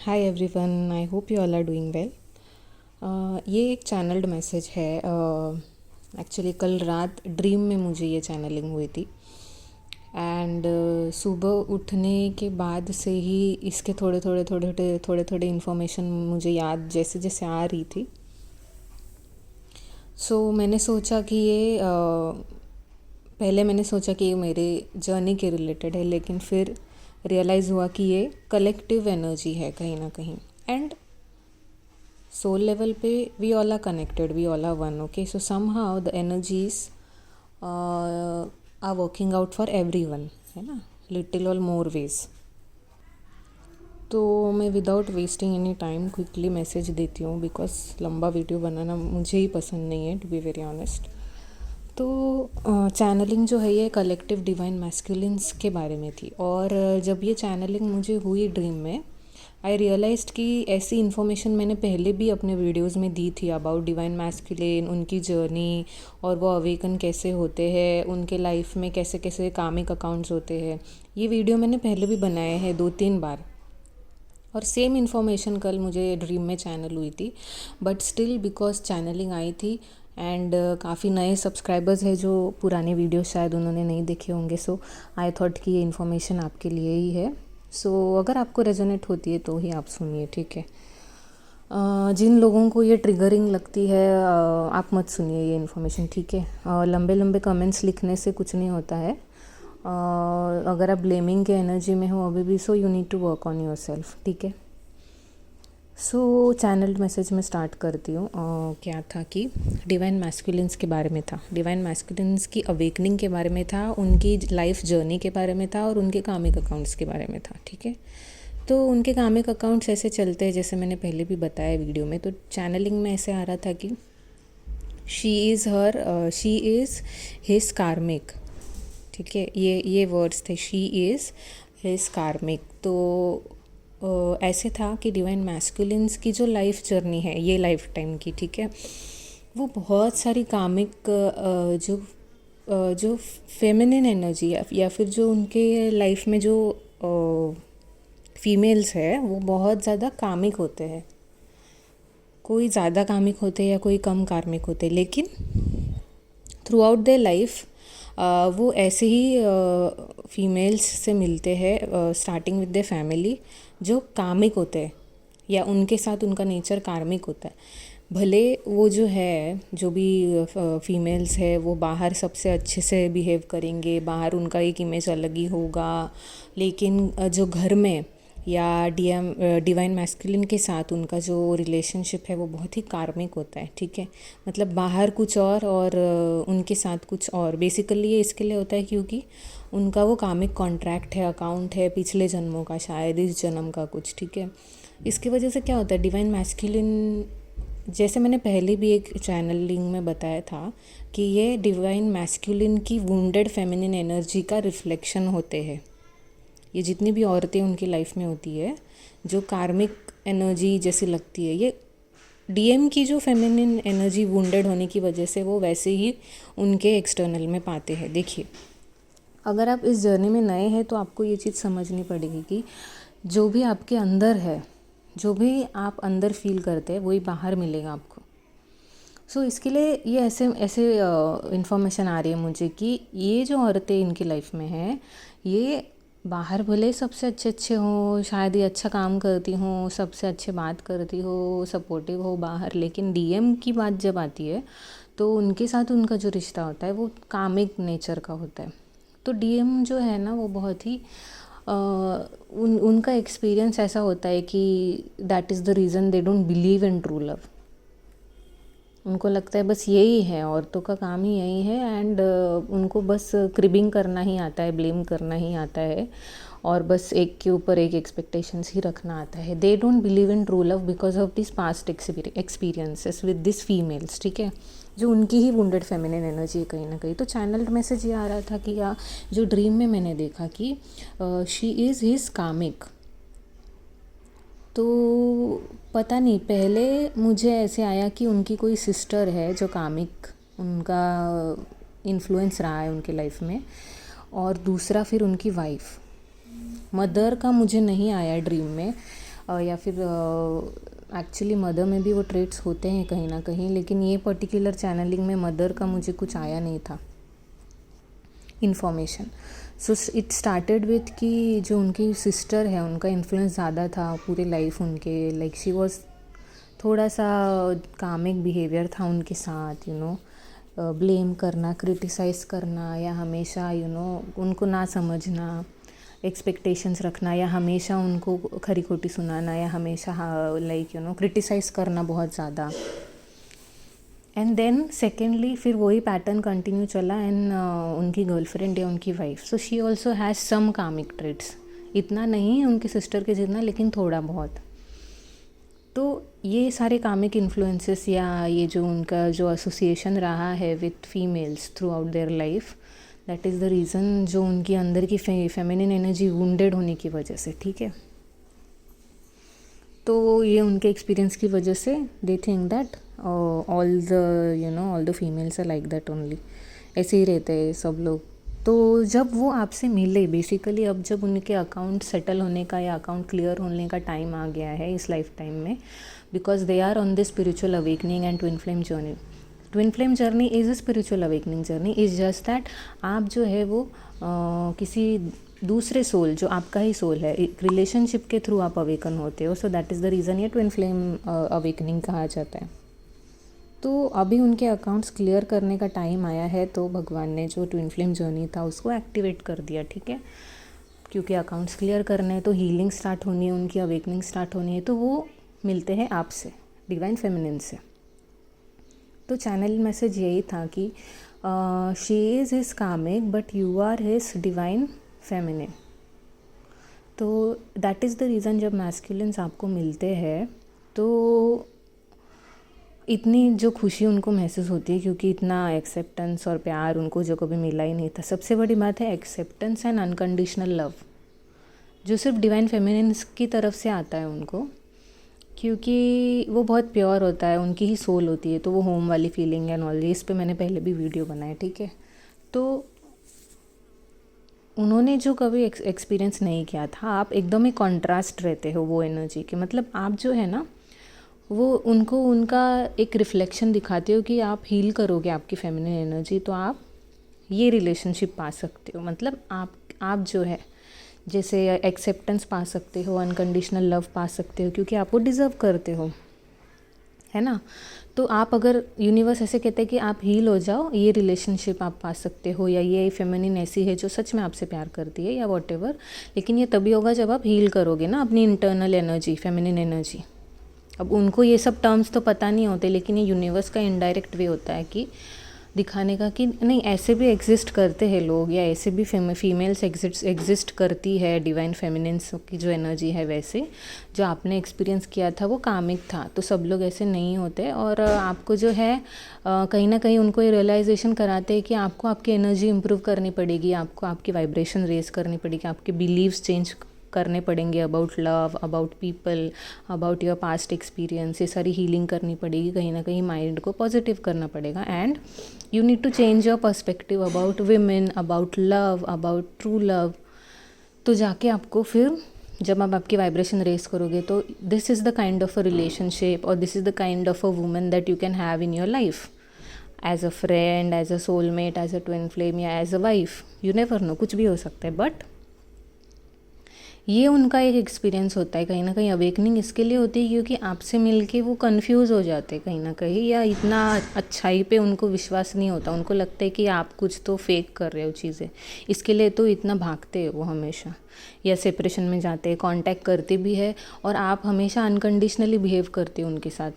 Hi everyone, I hope you all are doing well. ये एक channelled message है। Actually कल रात ड्रीम में मुझे ये चैनलिंग हुई थी एंड सुबह उठने के बाद से ही इसके थोड़े इन्फॉर्मेशन मुझे याद जैसे जैसे आ रही थी। मैंने सोचा कि पहले मैंने सोचा कि ये मेरे जर्नी के रिलेटेड है, लेकिन फिर रियलाइज़ हुआ कि ये कलेक्टिव एनर्जी है कहीं ना कहीं। एंड सोल लेवल पे we all are connected, we all are one. Okay, so somehow the energies are working out for everyone, है ना, लिटिल और मोर वेज। तो मैं without wasting any time quickly message देती हूँ, because लंबा video बनाना मुझे ही पसंद नहीं है, टू बी वेरी ऑनेस्ट। तो चैनलिंग जो है ये कलेक्टिव डिवाइन मैस्कुलिन्स के बारे में थी। और जब ये चैनलिंग मुझे हुई ड्रीम में, आई रियलाइज्ड कि ऐसी इन्फॉर्मेशन मैंने पहले भी अपने वीडियोस में दी थी अबाउट डिवाइन मैस्कुलिन, उनकी जर्नी, और वो अवेकन कैसे होते हैं, उनके लाइफ में कैसे कैसे कामिक अकाउंट्स होते हैं। ये वीडियो मैंने पहले भी बनाए हैं 2-3 बार, और सेम इन्फॉर्मेशन कल मुझे ड्रीम में चैनल हुई थी। बट स्टिल बिकॉज चैनलिंग आई थी एंड काफ़ी नए सब्सक्राइबर्स हैं जो पुराने वीडियो शायद उन्होंने नहीं देखे होंगे, सो आई थॉट कि ये इन्फॉर्मेशन आपके लिए ही है। अगर आपको रेजोनेट होती है तो ही आप सुनिए, ठीक है। जिन लोगों को ये ट्रिगरिंग लगती है आप मत सुनिए ये इन्फॉर्मेशन, ठीक है। लंबे लंबे कमेंट्स लिखने से कुछ नहीं होता है। अगर आप ब्लेमिंग के एनर्जी में हो अभी भी, so you need to work on yourself, ठीक है। चैनल्ड मैसेज में स्टार्ट करती हूँ। क्या था कि डिवाइन मैस्कुलिन्स के बारे में था, डिवाइन मैस्कुलिन्स की अवेकनिंग के बारे में था, उनकी लाइफ जर्नी के बारे में था, और उनके कामिक अकाउंट्स के बारे में था, ठीक है। तो उनके कामिक अकाउंट्स ऐसे चलते हैं जैसे मैंने पहले भी बताया वीडियो में। तो चैनलिंग में ऐसे आ रहा था कि शी इज़ हिज कार्मिक, ठीक है। ये वर्ड्स थे, शी इज़ हिज कार्मिक। तो ऐसे था कि डिवाइन मैस्कुलिन्स की जो लाइफ जर्नी है ये लाइफ टाइम की, ठीक है, वो बहुत सारी कामिक जो फेमिनिन एनर्जी या फिर जो उनके लाइफ में जो फीमेल्स है वो बहुत ज़्यादा कामिक होते हैं। कोई ज़्यादा कामिक होते हैं या कोई कम कार्मिक होते हैं, लेकिन थ्रू आउट देयर लाइफ वो ऐसे ही फीमेल्स से मिलते हैं, स्टार्टिंग विद द फैमिली, जो कामिक होते हैं या उनके साथ उनका नेचर कार्मिक होता है। भले वो जो है, जो भी फीमेल्स है, वो बाहर सबसे अच्छे से बिहेव करेंगे, बाहर उनका एक इमेज अलग ही होगा, लेकिन जो घर में या डिवाइन मैस्कुलिन के साथ उनका जो रिलेशनशिप है वो बहुत ही कार्मिक होता है, ठीक है। मतलब बाहर कुछ और उनके साथ कुछ और। बेसिकली ये इसके लिए होता है क्योंकि उनका वो कामिक कॉन्ट्रैक्ट है, अकाउंट है पिछले जन्मों का, शायद इस जन्म का कुछ, ठीक है। इसकी वजह से क्या होता है, डिवाइन मैस्कुलिन, जैसे मैंने पहले भी एक चैनलिंग में बताया था कि ये डिवाइन मैस्कुलिन की वुंडेड फेमिनिन एनर्जी का रिफ्लेक्शन होते हैं। ये जितनी भी औरतें उनकी लाइफ में होती है जो कार्मिक एनर्जी जैसी लगती है, ये डीएम की जो फेमिनिन एनर्जी वुंडेड होने की वजह से वो वैसे ही उनके एक्सटर्नल में पाते हैं। देखिए, अगर आप इस जर्नी में नए हैं तो आपको ये चीज़ समझनी पड़ेगी कि जो भी आपके अंदर है, जो भी आप अंदर फील करते हैं वही बाहर मिलेगा आपको। इसके लिए ये ऐसे इन्फॉर्मेशन आ रही है मुझे कि ये जो औरतें इनकी लाइफ में हैं, ये बाहर भले सबसे अच्छे हों, शायद ये अच्छा काम करती हों, सबसे अच्छे बात करती हो, सपोर्टिव हो बाहर, लेकिन डीएम की बात जब आती है तो उनके साथ उनका जो रिश्ता होता है वो कामिक नेचर का होता है। तो डीएम जो है ना वो बहुत ही उनका एक्सपीरियंस ऐसा होता है कि that is the reason they don't believe in true love. उनको लगता है बस यही है, औरतों का काम ही यही है, एंड उनको बस क्रिबिंग करना ही आता है, ब्लेम करना ही आता है, और बस एक के ऊपर एक एक्सपेक्टेशंस ही रखना आता है। They don't believe in true love because of this past experiences with this females, ठीक है, जो उनकी ही वुंडेड फेमिनिन एनर्जी है कहीं ना कहीं। तो चैनल मैसेज ये आ रहा था कि या जो ड्रीम में मैंने देखा कि शी इज़ हिज कामिक। तो पता नहीं, पहले मुझे ऐसे आया कि उनकी कोई सिस्टर है जो कामिक, उनका इन्फ्लुएंस रहा है उनकी लाइफ में, और दूसरा फिर उनकी वाइफ। मदर का मुझे नहीं आया ड्रीम में, या फिर एक्चुअली मदर में भी वो ट्रेट्स होते हैं कहीं ना कहीं, लेकिन ये पर्टिकुलर चैनलिंग में मदर का मुझे कुछ आया नहीं था information. So it started with कि जो उनकी सिस्टर है उनका इन्फ्लुएंस ज़्यादा था पूरे लाइफ उनके, लाइक शी वॉज थोड़ा सा कामिक बिहेवियर था उनके साथ, ब्लेम करना, क्रिटिसाइज़ करना, या हमेशा उनको ना समझना, एक्सपेक्टेशंस रखना, या हमेशा उनको खरी खोटी सुनाना, या हमेशा लाइक क्रिटिसाइज़ करना बहुत ज़्यादा। एंड देन सेकेंडली फिर वही पैटर्न कंटिन्यू चला एंड उनकी गर्लफ्रेंड या उनकी wife, so she also has some karmic traits, इतना नहीं उनकी सिस्टर के जितना, लेकिन थोड़ा बहुत। तो ये सारे कामिक इन्फ्लुएंसेस या ये जो उनका जो एसोसिएशन रहा है with females through out their life, that is the reason जो उनकी अंदर की फेमिनिन एनर्जी वुंडेड होने की वजह से, ठीक है। तो ये उनके एक्सपीरियंस की वजह से they think that all the females are like that only, ऐसे ही रहते हैं सब लोग। तो जब वो आपसे मिले बेसिकली, अब जब उनके अकाउंट सेटल होने का या अकाउंट क्लियर होने का टाइम आ गया है इस लाइफ टाइम में, because they are on this spiritual awakening and twin flame journey. Twin flame journey is a spiritual awakening journey, is just that आप जो है वो किसी दूसरे सोल, जो आपका ही सोल है, एक रिलेशनशिप के थ्रू आप अवेकन होते हो। So that is the reason ये ट्विन फ्लेम अवेकनिंग कहा जाता है। तो अभी उनके अकाउंट्स क्लियर करने का टाइम आया है, तो भगवान ने जो ट्विन फ्लेम जर्नी था उसको एक्टिवेट कर दिया, ठीक है। क्योंकि अकाउंट्स क्लियर करने हैं तो हीलिंग स्टार्ट होनी है, उनकी अवेकनिंग स्टार्ट होनी है, तो वो मिलते हैं आपसे, डिवाइन फेमिनिन से। तो चैनल मैसेज यही था कि she is his karmic but you are his divine feminine. तो दैट इज़ द रीज़न जब मैस्कुलिन्स आपको मिलते हैं तो इतनी जो खुशी उनको महसूस होती है, क्योंकि इतना एक्सेप्टेंस और प्यार उनको जो कभी मिला ही नहीं था। सबसे बड़ी बात है एक्सेप्टेंस एंड अनकंडीशनल लव, जो सिर्फ डिवाइन फेमिनिन्स की तरफ से आता है उनको, क्योंकि वो बहुत प्योर होता है, उनकी ही सोल होती है, तो वो होम वाली फीलिंग एंड ऑल, इस पे मैंने पहले भी वीडियो बनाया, ठीक है। तो उन्होंने जो कभी एक्सपीरियंस नहीं किया था, आप एकदम ही कॉन्ट्रास्ट रहते हो वो एनर्जी के, मतलब आप जो है ना वो उनको उनका एक रिफ्लेक्शन दिखाते हो कि आप हील करोगे आपकी फेमिनिन एनर्जी, तो आप ये रिलेशनशिप पा सकते हो। मतलब आप जो है जैसे एक्सेप्टेंस पा सकते हो, अनकंडीशनल लव पा सकते हो, क्योंकि आप वो डिज़र्व करते हो, है ना। तो आप अगर यूनिवर्स ऐसे कहते हैं कि आप हील हो जाओ, ये रिलेशनशिप आप पा सकते हो, या ये फेमिनिन ऐसी है जो सच में आपसे प्यार करती है, या वॉटेवर, लेकिन ये तभी होगा जब आप हील करोगे ना अपनी इंटरनल एनर्जी, फेमिनिन एनर्जी। अब उनको ये सब टर्म्स तो पता नहीं होते, लेकिन ये यूनिवर्स का इनडायरेक्ट वे होता है कि दिखाने का कि नहीं, ऐसे भी एग्जिस्ट करते हैं लोग, या ऐसे भी फीमेल्स एग्जिस्ट करती है, डिवाइन फेमिनिन्स की जो एनर्जी है। वैसे जो आपने एक्सपीरियंस किया था वो कामिक था, तो सब लोग ऐसे नहीं होते। और आपको जो है कहीं ना कहीं उनको ये रियलाइजेशन कराते हैं कि आपको आपकी एनर्जी इंप्रूव करनी पड़ेगी, आपको आपकी वाइब्रेशन रेज करनी पड़ेगी, आपके बिलीव्स चेंज करने पड़ेंगे about love, about people, about your past experience. ये सारी हीलिंग करनी पड़ेगी, कहीं ना कहीं माइंड को पॉजिटिव करना पड़ेगा। And you need to change your perspective about women, about love, about true love. तो जाके आपको फिर जब आप आपकी वाइब्रेशन रेस करोगे तो this is the kind of a relationship, और this is the kind of a woman that you can have in your life, as a friend, as a soulmate, as a twin flame, या as a wife. You never know, कुछ भी हो सकता है। But ये उनका एक experience होता है, कहीं ना कहीं अवेकनिंग इसके लिए होती है क्योंकि आपसे मिलके वो कंफ्यूज हो जाते हैं कहीं ना कहीं, या इतना अच्छाई पे उनको विश्वास नहीं होता, उनको लगता है कि आप कुछ तो फेक कर रहे हो चीज़ें, इसके लिए तो इतना भागते हैं वो हमेशा, या सेपरेशन में जाते हैं, कांटेक्ट करते भी है, और आप हमेशा अनकंडीशनली बिहेव करते हो उनके साथ।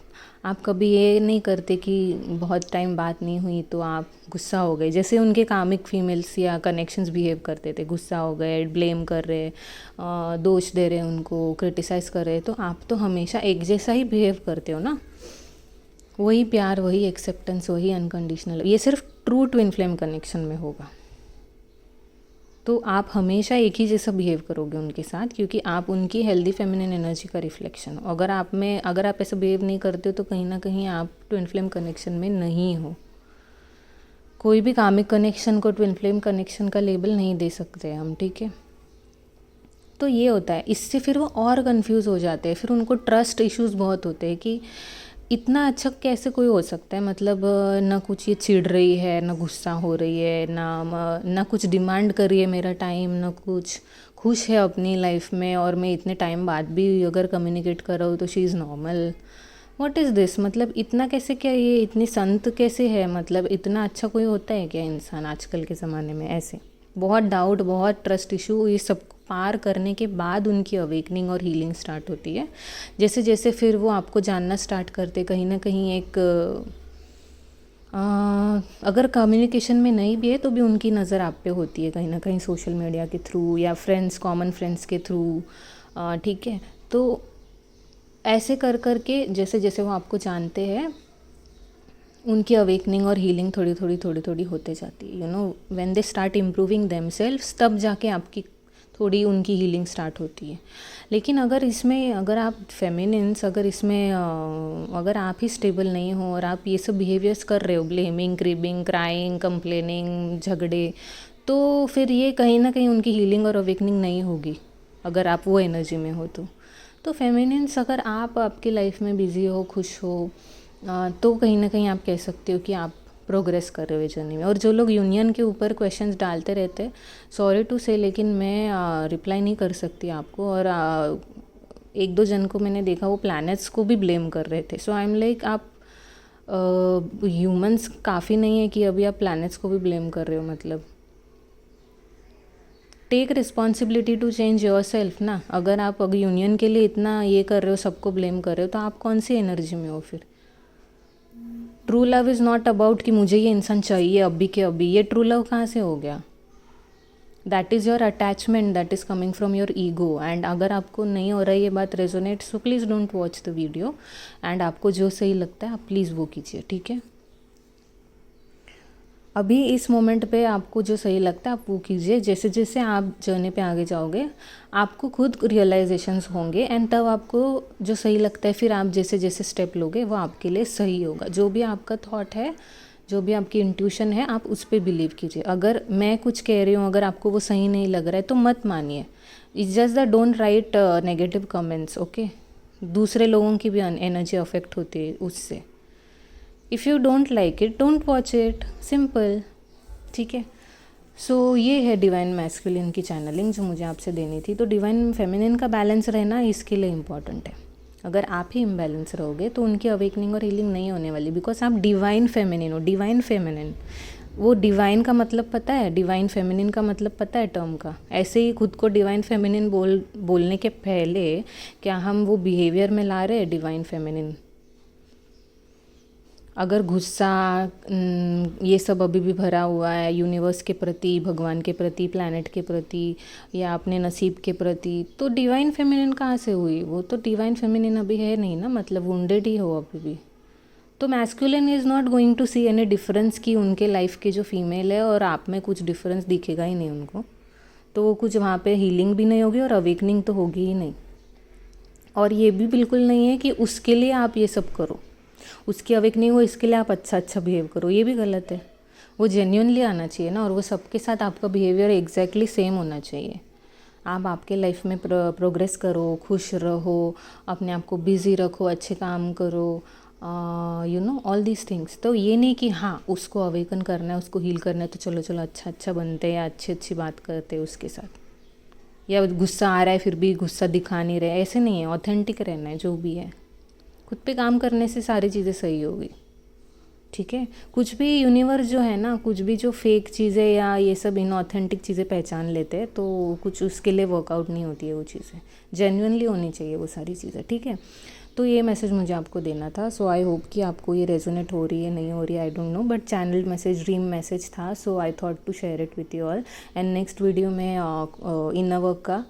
आप कभी ये नहीं करते कि बहुत टाइम बात नहीं हुई तो आप गुस्सा हो गए, जैसे उनके कामिक फीमेल्स या कनेक्शंस बिहेव करते थे, गुस्सा हो गए, ब्लेम कर रहे, दोष दे रहे उनको, क्रिटिसाइज़ कर रहे, तो आप तो हमेशा एक जैसा ही बिहेव करते हो ना। वही प्यार, वही एक्सेप्टेंस, वही अनकंडीशनल, ये सिर्फ ट्रू ट्विन फ्लेम कनेक्शन में होगा। तो आप हमेशा एक ही जैसा बिहेव करोगे उनके साथ, क्योंकि आप उनकी हेल्दी फेमिनिन एनर्जी का रिफ्लेक्शन हो। अगर आप ऐसा बिहेव नहीं करते हो तो कहीं ना कहीं आप ट्विन फ्लेम कनेक्शन में नहीं हो। कोई भी कामिक कनेक्शन को ट्विन फ्लेम कनेक्शन का लेबल नहीं दे सकते हम, ठीक है। तो ये होता है, इससे फिर वो और कंफ्यूज हो जाते हैं, फिर उनको ट्रस्ट इश्यूज बहुत होते हैं कि इतना अच्छा कैसे कोई हो सकता है, मतलब ना कुछ ये चिढ़ रही है, ना गुस्सा हो रही है, ना कुछ डिमांड कर रही है मेरा टाइम, ना कुछ खुश है अपनी लाइफ में, और मैं इतने टाइम बाद भी अगर कम्युनिकेट कर रहा हूँ तो she is normal. What is this, मतलब इतना कैसे, क्या ये इतनी संत कैसे है, मतलब इतना अच्छा कोई होता है क्या इंसान आजकल के ज़माने में। ऐसे बहुत डाउट, बहुत ट्रस्ट इशू, ये सब पार करने के बाद उनकी अवेकनिंग और हीलिंग स्टार्ट होती है। जैसे जैसे फिर वो आपको जानना स्टार्ट करते, कहीं ना कहीं एक अगर कम्युनिकेशन में नहीं भी है तो भी उनकी नज़र आप पे होती है कहीं ना कहीं, सोशल मीडिया के थ्रू या फ्रेंड्स, कॉमन फ्रेंड्स के थ्रू। ठीक है, तो ऐसे कर कर के जैसे जैसे वो आपको जानते हैं, उनकी अवेकनिंग और हीलिंग थोड़ी थोड़ी थोड़ी थोड़ी होते जाती है। When they start improving themselves, तब जाके आपकी थोड़ी उनकी हीलिंग स्टार्ट होती है। लेकिन अगर आप फेमिनिन्स, अगर आप ही स्टेबल नहीं हो और आप ये सब बिहेवियर्स कर रहे हो, ब्लेमिंग, क्रिबिंग, क्राइंग, कंप्लेनिंग, झगड़े, तो फिर ये कहीं ना कहीं उनकी हीलिंग और अवेकनिंग नहीं होगी अगर आप वो एनर्जी में हो तो फेमिनिन्स, अगर आप आपकी लाइफ में बिज़ी हो, खुश हो, तो कहीं ना कहीं आप कह सकते हो कि आप प्रोग्रेस कर रहे हो जर्नी में। और जो लोग यूनियन के ऊपर क्वेश्चंस डालते रहते, सॉरी टू से, लेकिन मैं रिप्लाई नहीं कर सकती आपको। और एक दो जन को मैंने देखा वो प्लैनेट्स को भी ब्लेम कर रहे थे। सो आई एम लाइक, आप ह्यूमंस काफ़ी नहीं है कि अभी आप प्लैनेट्स को भी ब्लेम कर रहे हो। मतलब take responsibility to change yourself ना। अगर यूनियन के लिए इतना ये कर रहे हो, सबको ब्लेम कर रहे हो, तो आप कौन सी एनर्जी में हो फिर। True love is not about कि मुझे ये इंसान चाहिए अभी के अभी। ये ट्रू लव कहाँ से हो गया? That is your attachment, that is coming from your ego. And अगर आपको नहीं हो रहा है ये बात resonate, so please don't watch the video. And आपको जो सही लगता है आप प्लीज़ वो कीजिए, ठीक है। अभी इस मोमेंट पे आपको जो सही लगता है आप वो कीजिए। जैसे जैसे आप जर्नी पे आगे जाओगे आपको खुद रियलाइजेशंस होंगे, एंड तब आपको जो सही लगता है फिर आप जैसे जैसे स्टेप लोगे वो आपके लिए सही होगा। जो भी आपका थॉट है, जो भी आपकी इंट्यूशन है, आप उस पर बिलीव कीजिए। अगर मैं कुछ कह रही हूँ, अगर आपको वो सही नहीं लग रहा है तो मत मानिए। It's just that don't write negative comments, okay. दूसरे लोगों की भी एनर्जी अफेक्ट होती है उससे। If you don't like it, don't watch it, simple, ठीक है। सो ये है डिवाइन मैस्कुलिन की चैनलिंग जो मुझे आपसे देनी थी। तो डिवाइन फेमिनिन का बैलेंस रहना इसके लिए इम्पॉर्टेंट है। अगर आप ही इम्बैलेंस रहोगे तो उनकी अवेकनिंग और हीलिंग नहीं होने वाली, बिकॉज आप डिवाइन फेमिनिन हो। डिवाइन फेमिनिन, वो डिवाइन का मतलब पता है, डिवाइन फेमिनिन का मतलब पता है टर्म का। ऐसे ही खुद को डिवाइन फेमिनिन बोलने के पहले क्या हम वो बिहेवियर में ला रहे हैं डिवाइन फेमिनिन? अगर गुस्सा ये सब अभी भी भरा हुआ है यूनिवर्स के प्रति, भगवान के प्रति, प्लैनेट के प्रति, या अपने नसीब के प्रति, तो डिवाइन फेमिनिन कहाँ से हुई? वो तो डिवाइन फेमिनिन अभी है नहीं ना, मतलब वुंडेड ही हो अभी भी। तो masculine is not going to see any difference कि उनके लाइफ के जो फीमेल है और आप में कुछ डिफरेंस दिखेगा ही नहीं उनको। तो वो कुछ वहाँ पे हीलिंग भी नहीं होगी और अवेकनिंग तो होगी ही नहीं। और ये भी बिल्कुल नहीं है कि उसके लिए आप ये सब करो, उसकी अवेकनिंग हो इसके लिए आप अच्छा अच्छा बिहेव करो, ये भी गलत है। वो जेन्युइनली आना चाहिए ना, और वो सबके साथ आपका बिहेवियर एग्जैक्टली सेम होना चाहिए। आप आपके लाइफ में प्रोग्रेस करो, खुश रहो, अपने आप को बिज़ी रखो, अच्छे काम करो, ऑल दीज थिंग्स। तो ये नहीं कि हाँ उसको अवेकन करना है, उसको हील करना है तो चलो चलो अच्छा अच्छा बनते हैं या अच्छी अच्छी बात करते हैं उसके साथ, या गुस्सा आ रहा है फिर भी गुस्सा दिखा नहीं रहे, ऐसे नहीं है। ऑथेंटिक रहना है जो भी है। खुद पे काम करने से सारी चीज़ें सही होगी, ठीक है। कुछ भी यूनिवर्स जो है ना, कुछ भी जो फेक चीज़ें या ये सब इनऑथेंटिक चीज़ें पहचान लेते हैं तो कुछ उसके लिए वर्कआउट नहीं होती है वो चीज़ें। जेन्युइनली होनी चाहिए वो सारी चीज़ें, ठीक है। तो ये मैसेज मुझे आपको देना था। सो आई होप कि आपको ये रेजोनेट हो रही है, नहीं हो रही है, I don't know, but channel message dream message था, so I thought to share it with you all. And next video में इनर वर्क का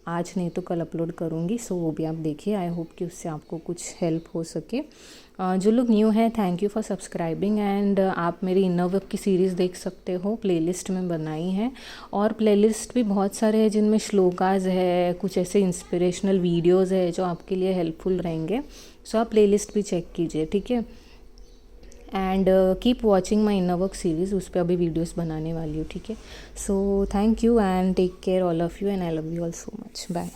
आज नहीं तो कल अपलोड करूँगी, सो वो भी आप देखिए। आई होप कि उससे आपको कुछ हेल्प हो सके। जो लोग न्यू हैं, thank you for subscribing. And आप मेरी इनर वर्क की सीरीज़ देख सकते हो, प्लेलिस्ट में बनाई है। और प्लेलिस्ट भी बहुत सारे हैं जिनमें श्लोकाज है, कुछ ऐसे इंस्पिरेशनल वीडियोज़ है जो आपके लिए हेल्पफुल रहेंगे। सो आप प्लेलिस्ट भी चेक कीजिए, ठीक है। And keep watching my inner work series, उस पर अभी वीडियोस बनाने वाली हूँ, ठीक है। So thank you and take care all of you and I love you all so much, bye.